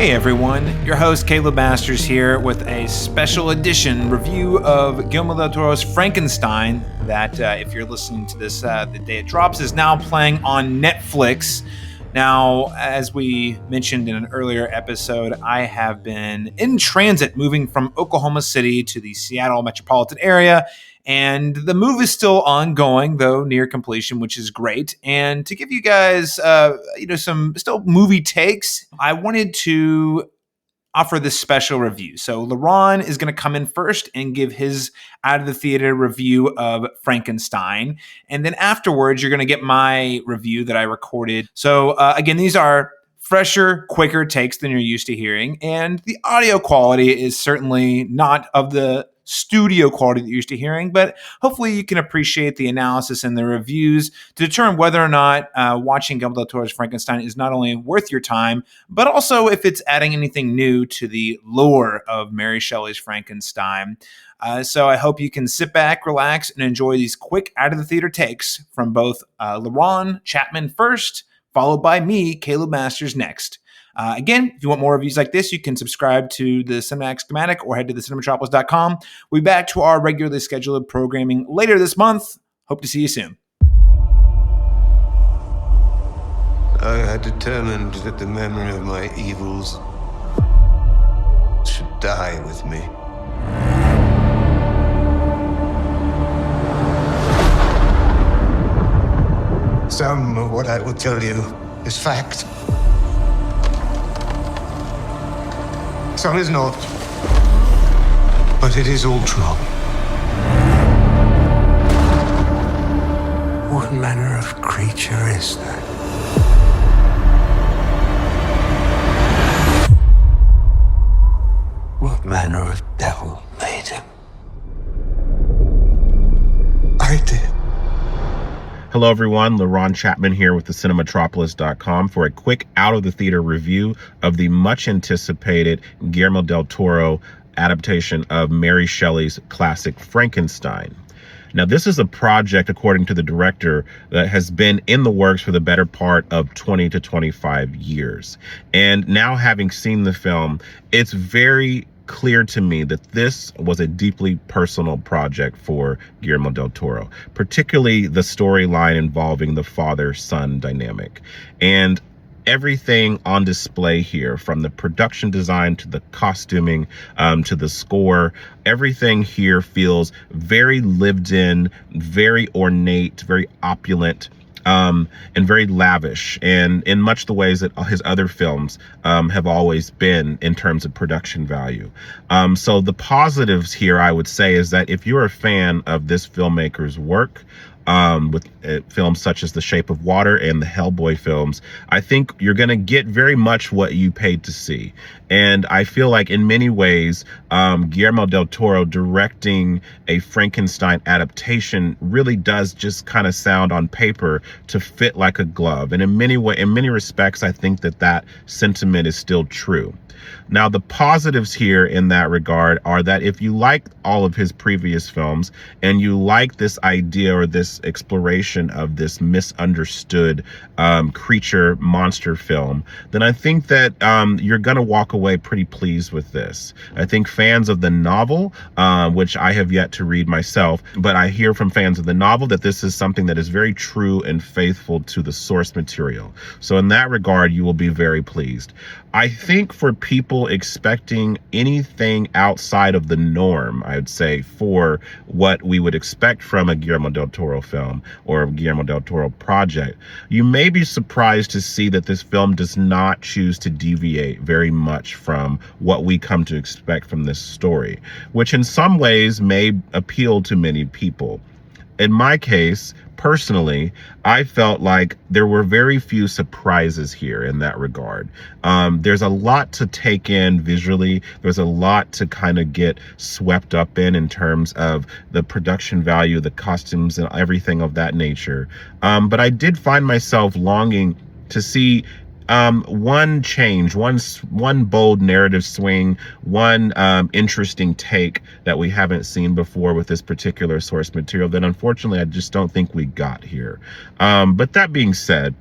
Hey everyone, your host Caleb Masters here with a special edition review of Guillermo del Toro's Frankenstein that, if you're listening to this the day it drops, is now playing on Netflix. Now, as we mentioned in an earlier episode, I have been in transit moving from Oklahoma City to the Seattle metropolitan area, and the move is still ongoing, though near completion, which is great. And to give you guys, some still movie takes, I wanted to offer this special review. So Laron is going to come in first and give his out of the theater review of Frankenstein. And then afterwards, you're going to get my review that I recorded. So again, these are fresher, quicker takes than you're used to hearing. And the audio quality is certainly not of the studio quality that you're used to hearing, but hopefully you can appreciate the analysis and the reviews to determine whether or not watching Guillermo del Toro's Frankenstein is not only worth your time, but also if it's adding anything new to the lore of Mary Shelley's Frankenstein. So I hope you can sit back, relax, and enjoy these quick out-of-the-theater takes from both Laron Chapman first, followed by me, Caleb Masters, next. Again, if you want more reviews like this, you can subscribe to the Cinematic Schematic or head to thecinemetropolis.com. We'll be back to our regularly scheduled programming later this month. Hope to see you soon. I had determined that the memory of my evils should die with me. Some of what I will tell you is fact. Some is not. But it is all true. What manner of creature is that? What manner of devil made him? I did. Hello, everyone. Laron Chapman here with thecinemetropolis.com for a quick out-of-the-theater review of the much-anticipated Guillermo del Toro adaptation of Mary Shelley's classic Frankenstein. Now, this is a project, according to the director, that has been in the works for the better part of 20 to 25 years. And now, having seen the film, it's very clear to me that this was a deeply personal project for Guillermo del Toro, particularly the storyline involving the father-son dynamic. And everything on display here, from the production design to the costuming to the score, everything here feels very lived in, very ornate, very opulent, and very lavish, and in much the ways that his other films have always been in terms of production value. So the positives here, I would say, is that if you're a fan of this filmmaker's work, with films such as The Shape of Water and the Hellboy films, I think you're going to get very much what you paid to see. And I feel like in many ways, Guillermo del Toro directing a Frankenstein adaptation really does just kind of sound on paper to fit like a glove. And in many respects, I think that sentiment is still true. Now, the positives here in that regard are that if you like all of his previous films and you like this idea or this exploration of this misunderstood creature monster film, then I think that you're going to walk away pretty pleased with this. I think fans of the novel, which I have yet to read myself, but I hear from fans of the novel that this is something that is very true and faithful to the source material. So in that regard, you will be very pleased. I think for people expecting anything outside of the norm, I would say, for what we would expect from a Guillermo del Toro film or a Guillermo del Toro project, you may be surprised to see that this film does not choose to deviate very much from what we come to expect from this story, which in some ways may appeal to many people. In my case, personally, I felt like there were very few surprises here in that regard. There's a lot to take in visually. There's a lot to kind of get swept up in terms of the production value, the costumes, and everything of that nature. But I did find myself longing to see one change, one bold narrative swing, one interesting take that we haven't seen before with this particular source material that unfortunately I just don't think we got here. But that being said,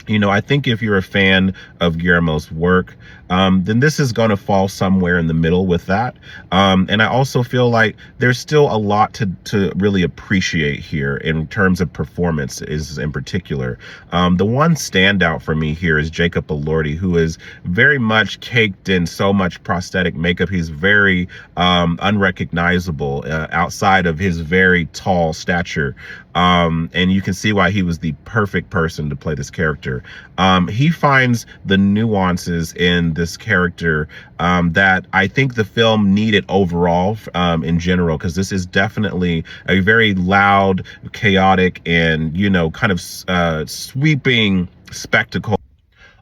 You know, I think if you're a fan of Guillermo's work, then this is going to fall somewhere in the middle with that. And I also feel like there's still a lot to really appreciate here in terms of performances in particular. The one standout for me here is Jacob Elordi, who is very much caked in so much prosthetic makeup. He's very unrecognizable outside of his very tall stature. And you can see why he was the perfect person to play this character. He finds the nuances in this character that I think the film needed overall in general, because this is definitely a very loud, chaotic, and, you know, kind of sweeping spectacle.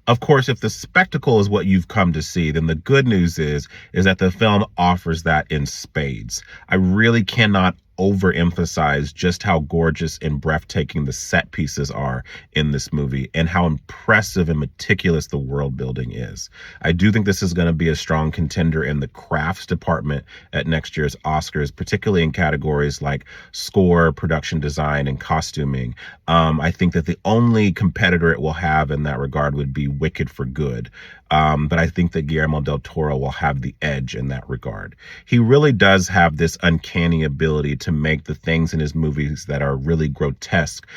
Of course, if the spectacle is what you've come to see, then the good news is that the film offers that in spades. I really cannot overemphasize just how gorgeous and breathtaking the set pieces are in this movie and how impressive and meticulous the world building is. I do think this is going to be a strong contender in the crafts department at next year's Oscars, particularly in categories like score, production design, and costuming. I think that the only competitor it will have in that regard would be Wicked for Good. But I think that Guillermo del Toro will have the edge in that regard. He really does have this uncanny ability to make the things in his movies that are really grotesque,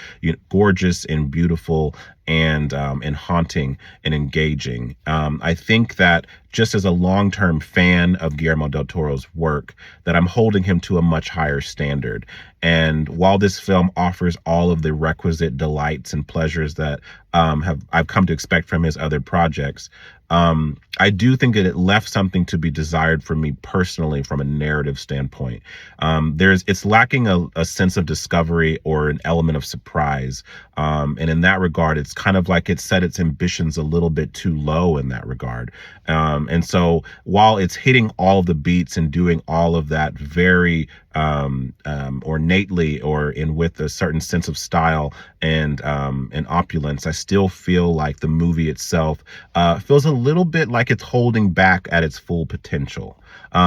gorgeous and beautiful and haunting and engaging. I think that just as a long-term fan of Guillermo del Toro's work, that I'm holding him to a much higher standard. And while this film offers all of the requisite delights and pleasures that I've come to expect from his other projects, I do think that it left something to be desired for me personally from a narrative standpoint. It's lacking a sense of discovery or an element of surprise. And in that regard, it's kind of like it set its ambitions a little bit too low in that regard. And so while it's hitting all of the beats and doing all of that very ornately or with a certain sense of style and opulence, I still feel like the movie itself feels a little bit like it's holding back at its full potential.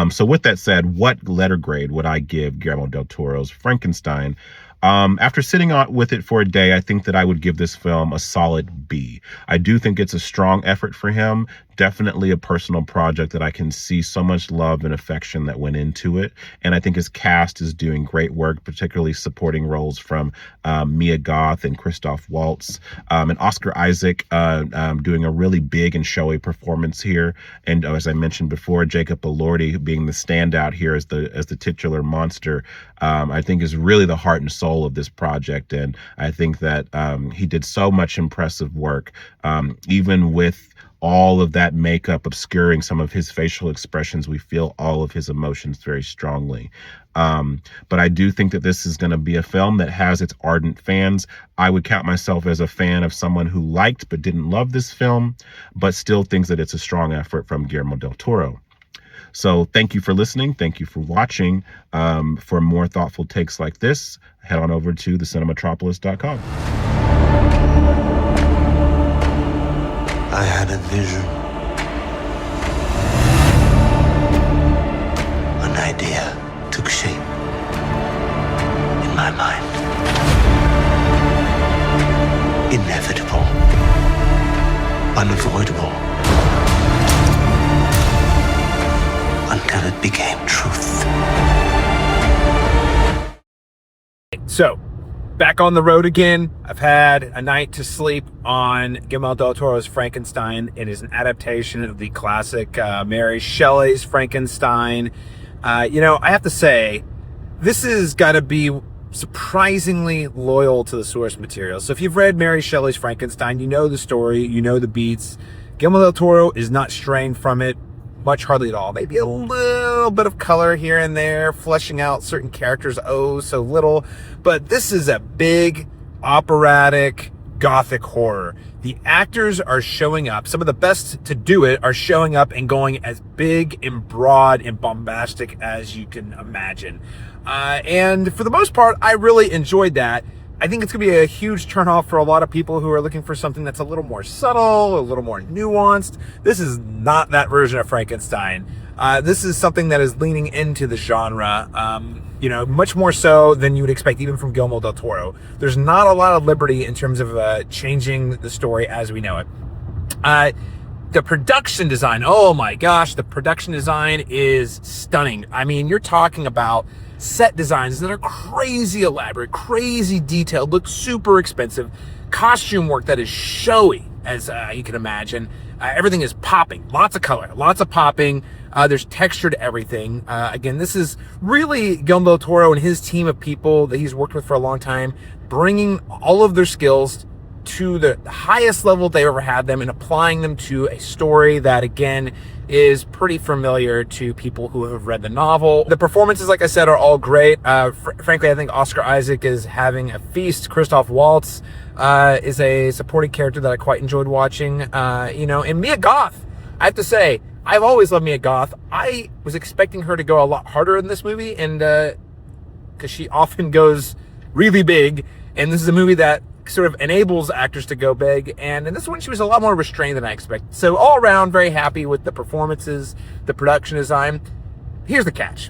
So with that said, what letter grade would I give Guillermo del Toro's Frankenstein? After sitting with it for a day, I think that I would give this film a solid B. I do think it's a strong effort for him, definitely a personal project that I can see so much love and affection that went into it. And I think his cast is doing great work, particularly supporting roles from Mia Goth and Christoph Waltz, and Oscar Isaac doing a really big and showy performance here. And as I mentioned before, Jacob Elordi being the standout here as the titular monster, I think is really the heart and soul of this project. And I think that he did so much impressive work, even with all of that makeup obscuring some of his facial expressions. We feel all of his emotions very strongly. But I do think that this is going to be a film that has its ardent fans. I would count myself as a fan of someone who liked but didn't love this film, but still thinks that it's a strong effort from Guillermo del Toro. So thank you for listening. Thank you for watching. For more thoughtful takes like this, head on over to thecinematropolis.com. I had a vision. An idea took shape in my mind. Inevitable. Unavoidable. Until it became truth. So, back on the road again. I've had a night to sleep on Guillermo del Toro's Frankenstein. It is an adaptation of the classic Mary Shelley's Frankenstein. I have to say, this has got to be surprisingly loyal to the source material. So if you've read Mary Shelley's Frankenstein, you know the story, you know the beats. Guillermo del Toro is not straying from it much, hardly at all. Maybe a little bit of color here and there, fleshing out certain characters so little. But this is a big, operatic, gothic horror. The actors are showing up. Some of the best to do it are showing up and going as big and broad and bombastic as you can imagine. And for the most part, I really enjoyed that. I think it's going to be a huge turnoff for a lot of people who are looking for something that's a little more subtle, a little more nuanced. This is not that version of Frankenstein. This is something that is leaning into the genre. much more so than you would expect even from Guillermo del Toro. There's not a lot of liberty in terms of changing the story as we know it. The production design, oh my gosh, the production design is stunning. I mean, you're talking about set designs that are crazy elaborate, crazy detailed, look super expensive, costume work that is showy, as you can imagine. Everything is popping, lots of color, lots of popping. There's texture to everything. Again, this is really Guillermo del Toro and his team of people that he's worked with for a long time, bringing all of their skills to the highest level they ever had them and applying them to a story that, again, is pretty familiar to people who have read the novel. The performances, like I said, are all great. Frankly, I think Oscar Isaac is having a feast. Christoph Waltz is a supporting character that I quite enjoyed watching. And Mia Goth, I have to say, I've always loved Mia Goth. I was expecting her to go a lot harder in this movie, and because she often goes really big, and this is a movie that sort of enables actors to go big, and in this one she was a lot more restrained than I expected. So all around, very happy with the performances, the production design. Here's the catch.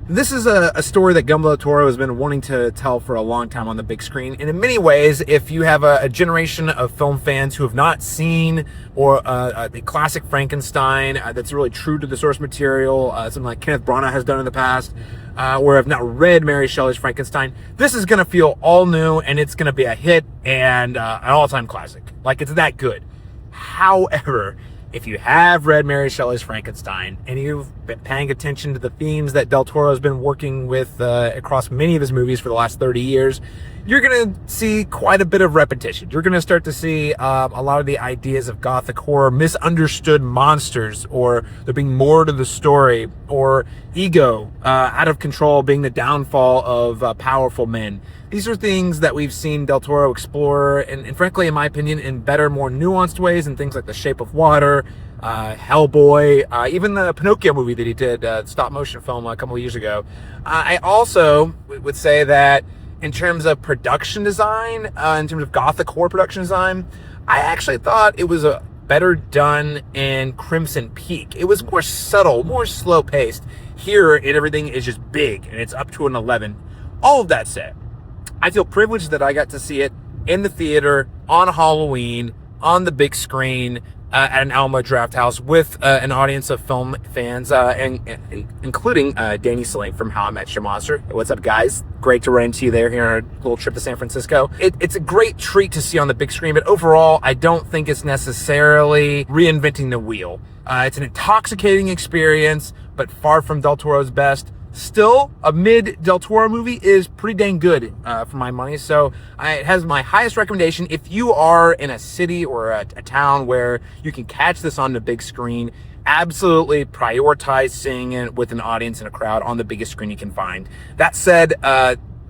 This is a story that Guillermo del Toro has been wanting to tell for a long time on the big screen. And in many ways, if you have a generation of film fans who have not seen the classic Frankenstein that's really true to the source material, something like Kenneth Branagh has done in the past, or have not read Mary Shelley's Frankenstein, this is going to feel all new, and it's going to be a hit and an all-time classic. Like, it's that good. However, if you have read Mary Shelley's Frankenstein and you've been paying attention to the themes that Del Toro has been working with across many of his movies for the last 30 years, you're going to see quite a bit of repetition. You're going to start to see a lot of the ideas of gothic horror, misunderstood monsters, or there being more to the story, or ego out of control being the downfall of powerful men. These are things that we've seen Del Toro explore, and frankly, in my opinion, in better, more nuanced ways, in things like The Shape of Water, Hellboy, even the Pinocchio movie that he did, stop motion film a couple of years ago. I also would say that in terms of production design, in terms of gothic horror production design, I actually thought it was better done in Crimson Peak. It was more subtle, more slow paced. Here, everything is just big, and it's up to an 11. All of that said, I feel privileged that I got to see it in the theater on Halloween on the big screen at an Alamo Drafthouse with an audience of film fans, including Danny Slate from How I Met Your Monster. What's up, guys? Great to run into you there here on our little trip to San Francisco. It's a great treat to see on the big screen, but overall, I don't think it's necessarily reinventing the wheel. It's an intoxicating experience, but far from Del Toro's best. Still, a mid-Del Toro movie is pretty dang good for my money. So it has my highest recommendation. If you are in a city or a town where you can catch this on the big screen, absolutely prioritize seeing it with an audience and a crowd on the biggest screen you can find. That said,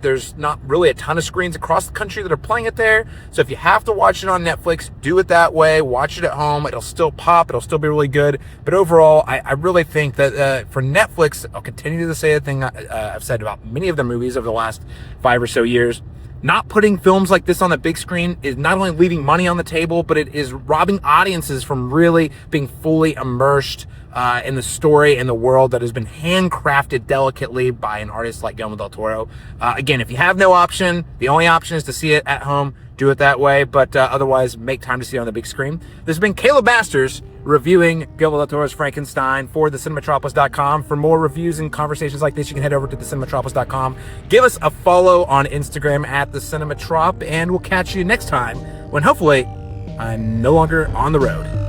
there's not really a ton of screens across the country that are playing it there. So if you have to watch it on Netflix, do it that way. Watch it at home. It'll still pop. It'll still be really good. But overall, I really think that for Netflix, I'll continue to say a thing I've said about many of their movies over the last 5 or so years. Not putting films like this on the big screen is not only leaving money on the table, but it is robbing audiences from really being fully immersed in the story and the world that has been handcrafted delicately by an artist like Guillermo del Toro. Again, if you have no option, the only option is to see it at home. Do it that way, but otherwise, make time to see it on the big screen. This has been Caleb Masters reviewing Guillermo del Toro's Frankenstein for thecinematropolis.com. For more reviews and conversations like this, you can head over to thecinematropolis.com. Give us a follow on Instagram at thecinematrop, and we'll catch you next time when hopefully I'm no longer on the road.